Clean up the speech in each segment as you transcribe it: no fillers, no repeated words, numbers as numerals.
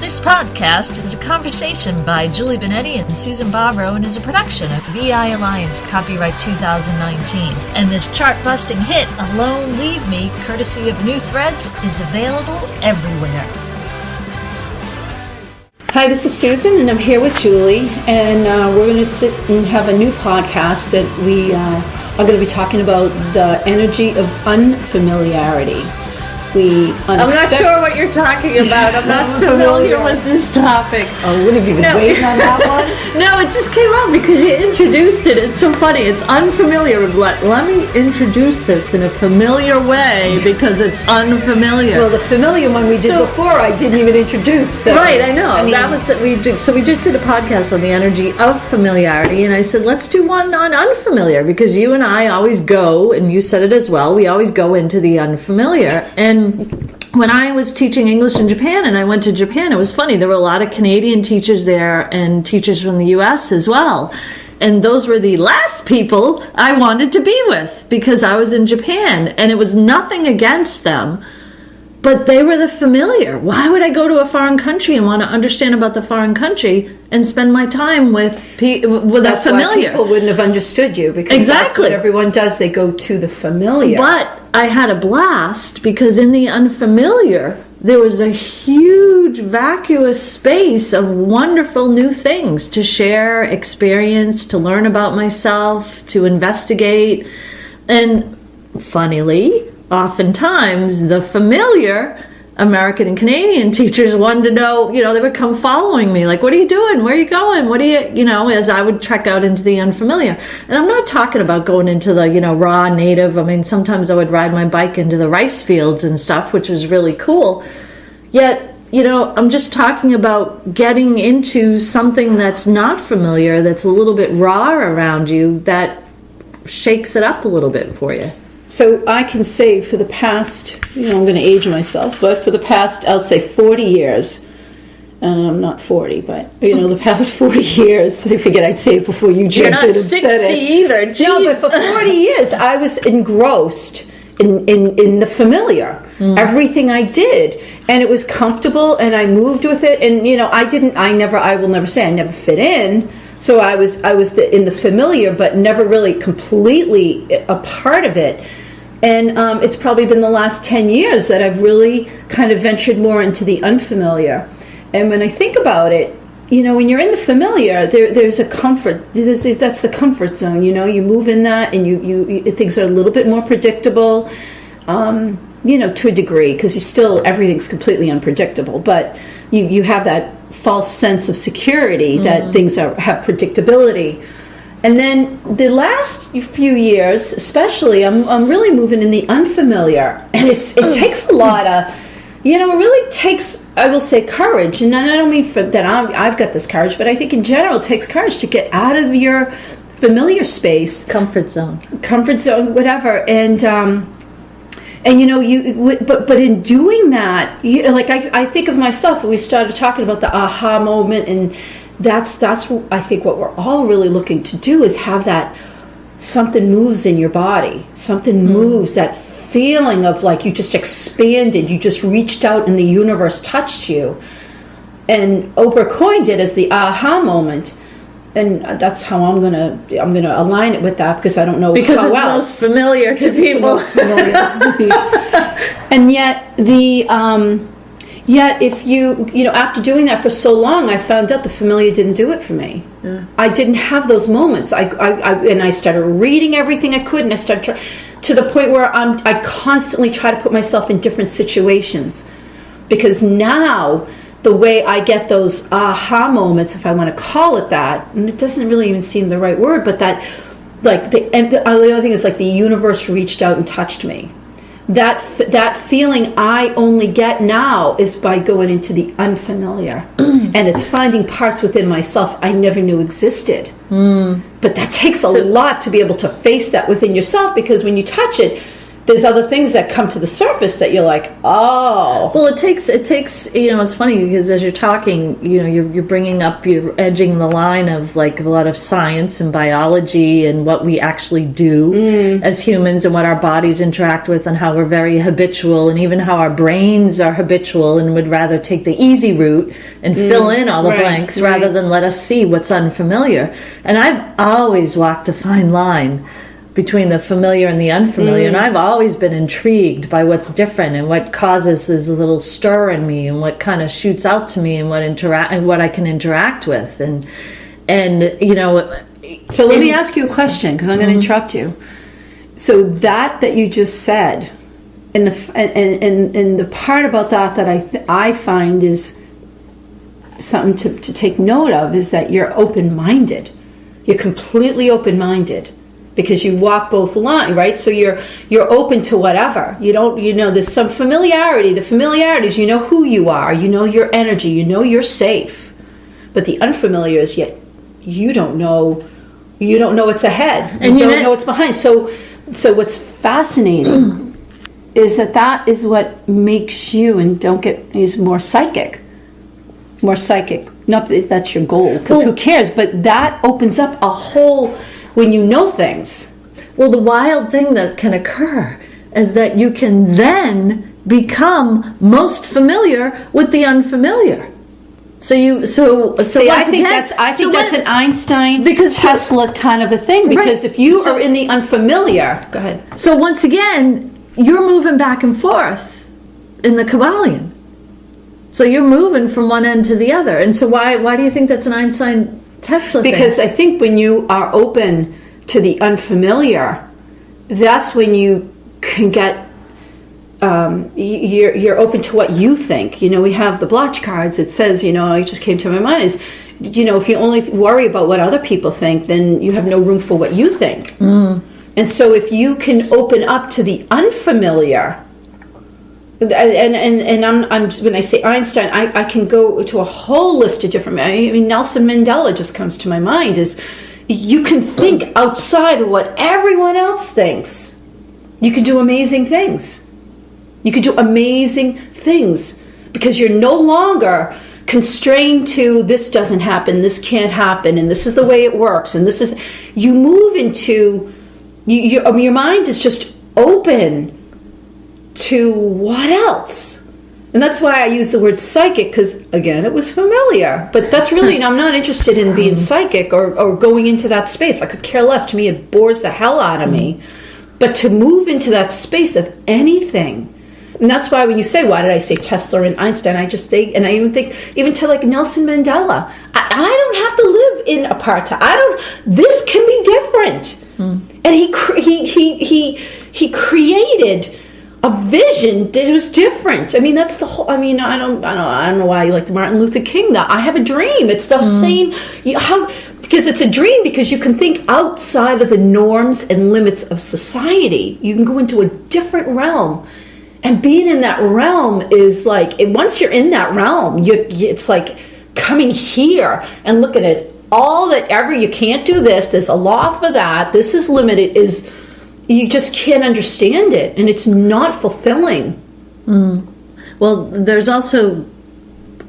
This podcast is a conversation by Julie Benetti and Susan Bobrow and is a production of VI Alliance, copyright 2019. And this chart-busting hit, Alone Leave Me, courtesy of New Threads, is available everywhere. Hi, this is Susan, and I'm here with Julie, and we're going to sit and have a new podcast that we are going to be talking about the energy of unfamiliarity. I'm not sure what you're talking about. I'm not familiar with this topic. Oh, would have you been waiting on that one? No, it just came out because you introduced it. It's so funny. It's unfamiliar. Let me introduce this in a familiar way because it's unfamiliar. Well, the familiar one we did before, I didn't even introduce. So, right, I know. That was we did. So we just did a podcast on the energy of familiarity, and I said let's do one on unfamiliar because you and I always go, and you said it as well. We always go into the unfamiliar. And when I was teaching English in Japan, and I went to Japan, it was funny. There were a lot of Canadian teachers there and teachers from the U.S. as well. And those were the last people I wanted to be with because I was in Japan. And it was nothing against them, but they were the familiar. Why would I go to a foreign country and want to understand about the foreign country and spend my time with that's familiar? Why people wouldn't have understood you because that's what everyone does. They go to the familiar. But I had a blast because in the unfamiliar, there was a huge vacuous space of wonderful new things to share, experience, to learn about myself, to investigate. And funnily, oftentimes the familiar American and Canadian teachers wanted to know, they would come following me, like, what are you doing? Where are you going? What are you, as I would trek out into the unfamiliar. And I'm not talking about going into the, raw native. I mean, sometimes I would ride my bike into the rice fields and stuff, which was really cool. Yet, I'm just talking about getting into something that's not familiar, that's a little bit raw around you, that shakes it up a little bit for you. So I can say for the past, I'm going to age myself, but for the past, I'll say 40 years, and I'm not 40, but, the past 40 years, I figured I'd say it before you jumped in and said it. You're not 60 either, jeez. No, but for 40 years, I was engrossed in the familiar. Everything I did, and it was comfortable, and I moved with it, and, I will never say I never fit in. So I was in the familiar, but never really completely a part of it. And it's probably been the last 10 years that I've really kind of ventured more into the unfamiliar. And when I think about it, when you're in the familiar, there's a comfort. That's the comfort zone. You move in that, and you things are a little bit more predictable. To a degree, because everything's completely unpredictable. But you have that false sense of security that things have predictability. And then the last few years, especially, I'm really moving in the unfamiliar, and it takes a lot of, it really takes, I will say, courage. And I don't mean that I've got this courage, but I think in general it takes courage to get out of your familiar space, comfort zone, whatever, and but in doing that, I think of myself when we started talking about the aha moment, and that's I think what we're all really looking to do is have that something moves in your body, something moves, that feeling of like you just expanded, you just reached out and the universe touched you. And Oprah coined it as the aha moment. And that's how I'm gonna align it with that, because I don't know because how it's else. most familiar to people. And yet if you after doing that for so long, I found out the familiar didn't do it for me. Yeah. I didn't have those moments. I started reading everything I could, and I started to the point where I constantly try to put myself in different situations, because now the way I get those aha moments, if I want to call it that, and it doesn't really even seem the right word, but that, the other thing is like the universe reached out and touched me. That feeling I only get now is by going into the unfamiliar, and it's finding parts within myself I never knew existed. But that takes a lot to be able to face that within yourself, because when you touch it, there's other things that come to the surface that you're like, oh. Well, it takes. It's funny because as you're talking, you're bringing up, you're edging the line of like a lot of science and biology and what we actually do as humans and what our bodies interact with and how we're very habitual and even how our brains are habitual and would rather take the easy route and fill in all the blanks rather than let us see what's unfamiliar. And I've always walked a fine line between the familiar and the unfamiliar, and I've always been intrigued by what's different and what causes this little stir in me and what kind of shoots out to me and what I can interact with, and So let me ask you a question, because I'm going to interrupt you. So that you just said, and the part about that I find is something to take note of, is that you're open-minded. You're completely open-minded. Because you walk both lines, right? So you're open to whatever. You don't, there's some familiarity. The familiarity is, who you are, your energy, you're safe. But the unfamiliar is yet you don't know what's ahead. And you don't know what's behind. So what's fascinating is that is what makes you, and is more psychic. More psychic. Not that that's your goal, because who cares? But that opens up a whole. When you know things. Well, the wild thing that can occur is that you can then become most familiar with the unfamiliar. I think that's an Einstein, Tesla kind of a thing. Because if you are in the unfamiliar, go ahead. So once again, you're moving back and forth in the Kabbalion. So you're moving from one end to the other. And so why do you think that's an Einstein Tesla thing? Because I think when you are open to the unfamiliar, that's when you can get you're open to what you think. We have the blotch cards. It says, it just came to my mind is, if you only worry about what other people think, then you have no room for what you think. And so if you can open up to the unfamiliar. And I'm when I say Einstein, I can go to a whole list of different. Nelson Mandela just comes to my mind. Is you can think outside of what everyone else thinks. You can do amazing things. You can do amazing things because you're no longer constrained to this doesn't happen, this can't happen, and this is the way it works, and this is. You move into your mind is just open to what else. And that's why I use the word psychic, because again it was familiar, but that's really I'm not interested in being psychic or going into that space. I could care less. To me it bores the hell out of me. But to move into that space of anything, and that's why when you say why did I say Tesla and Einstein, I just think, and I even think even to like Nelson Mandela, I don't have to live in apartheid. This can be different. And he created a vision that was different. That's the whole. I don't know why you like the Martin Luther King. That I have a dream. It's the same. Because it's a dream because you can think outside of the norms and limits of society. You can go into a different realm, and being in that realm is like once you're in that realm, it's like coming here and looking at all that you can't do this. There's a law for that. This is limited. You just can't understand it, and it's not fulfilling. Well, there's also,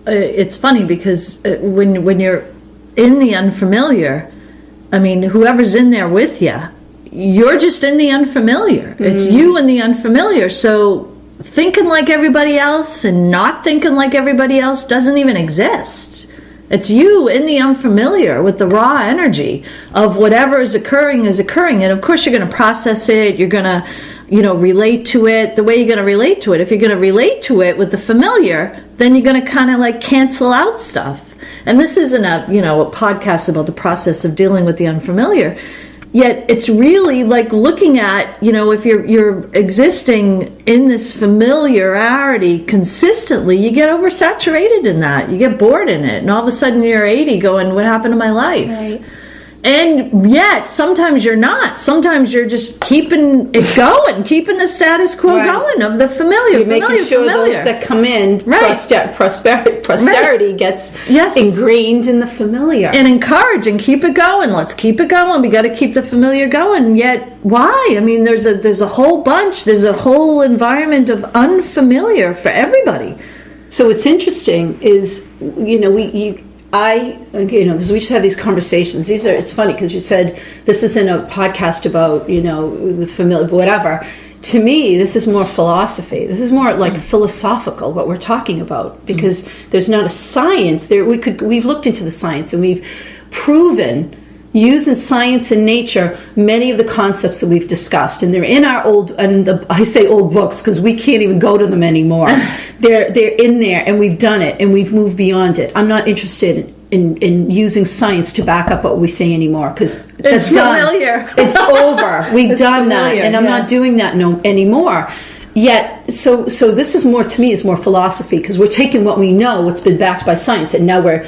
it's funny because when you're in the unfamiliar, whoever's in there with you, you're just in the unfamiliar. It's you and the unfamiliar. So thinking like everybody else and not thinking like everybody else doesn't even exist. It's you in the unfamiliar with the raw energy of whatever is occurring. And of course you're going to process it. You're going to, relate to it the way you're going to relate to it. If you're going to relate to it with the familiar, then you're going to kind of like cancel out stuff. And this isn't a podcast about the process of dealing with the unfamiliar. Yet it's really like looking at, if you're existing in this familiarity consistently, you get oversaturated in that. You get bored in it. And all of a sudden you're 80 going, what happened to my life? Right. And yet, sometimes you're not. Sometimes you're just keeping it going, keeping the status quo going of the familiar. You're making sure those that come in, posterity gets ingrained in the familiar. And encourage and keep it going. Let's keep it going. We got to keep the familiar going. Yet, why? I mean, there's a whole bunch. There's a whole environment of unfamiliar for everybody. So what's interesting is, because we just have these conversations. It's funny because you said this isn't a podcast about, the familiar, whatever. To me, this is more philosophy. This is more like philosophical, what we're talking about, because there's not a science there. We've looked into the science and we've proven, using science and nature, many of the concepts that we've discussed, and they're in our I say old books because we can't even go to them anymore. They're in there, and we've done it, and we've moved beyond it. I'm not interested in using science to back up what we say anymore because it's familiar. It's over. We've done familiar, that, and I'm not doing that anymore. Yet, so this is more, to me, is more philosophy because we're taking what we know, what's been backed by science, and now we're,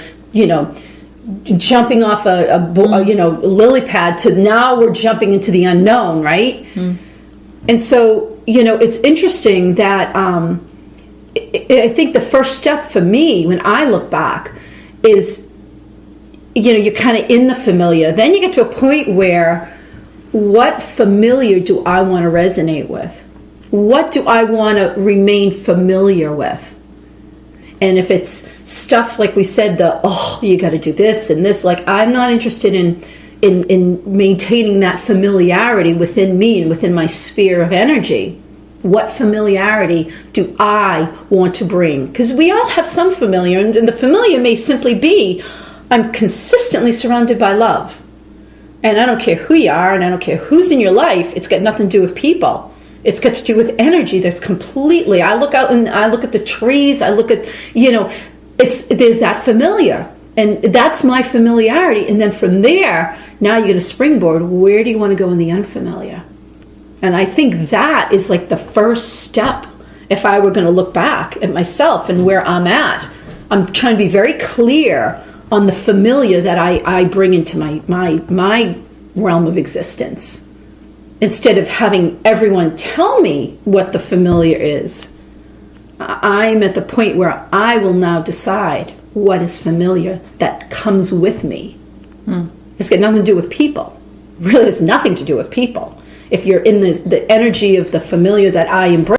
jumping off a lily pad to now we're jumping into the unknown, right? And so it's interesting that I think the first step for me when I look back is you're kind of in the familiar, then you get to a point where what familiar do I want to resonate with? What do I want to remain familiar with? And if it's stuff like we said, you got to do this and this, like I'm not interested in maintaining that familiarity within me and within my sphere of energy. What familiarity do I want to bring? Because we all have some familiar, and the familiar may simply be, I'm consistently surrounded by love. And I don't care who you are, and I don't care who's in your life, it's got nothing to do with people. It's got to do with energy that's completely, I look out and I look at the trees, I look at, there's that familiar. And that's my familiarity. And then from there, now you're going to springboard. Where do you want to go in the unfamiliar? And I think that is like the first step. If I were going to look back at myself and where I'm at, I'm trying to be very clear on the familiar that I bring into my realm of existence. Instead of having everyone tell me what the familiar is, I'm at the point where I will now decide what is familiar that comes with me. It's got nothing to do with people. It really has nothing to do with people. If you're in the energy of the familiar that I embrace,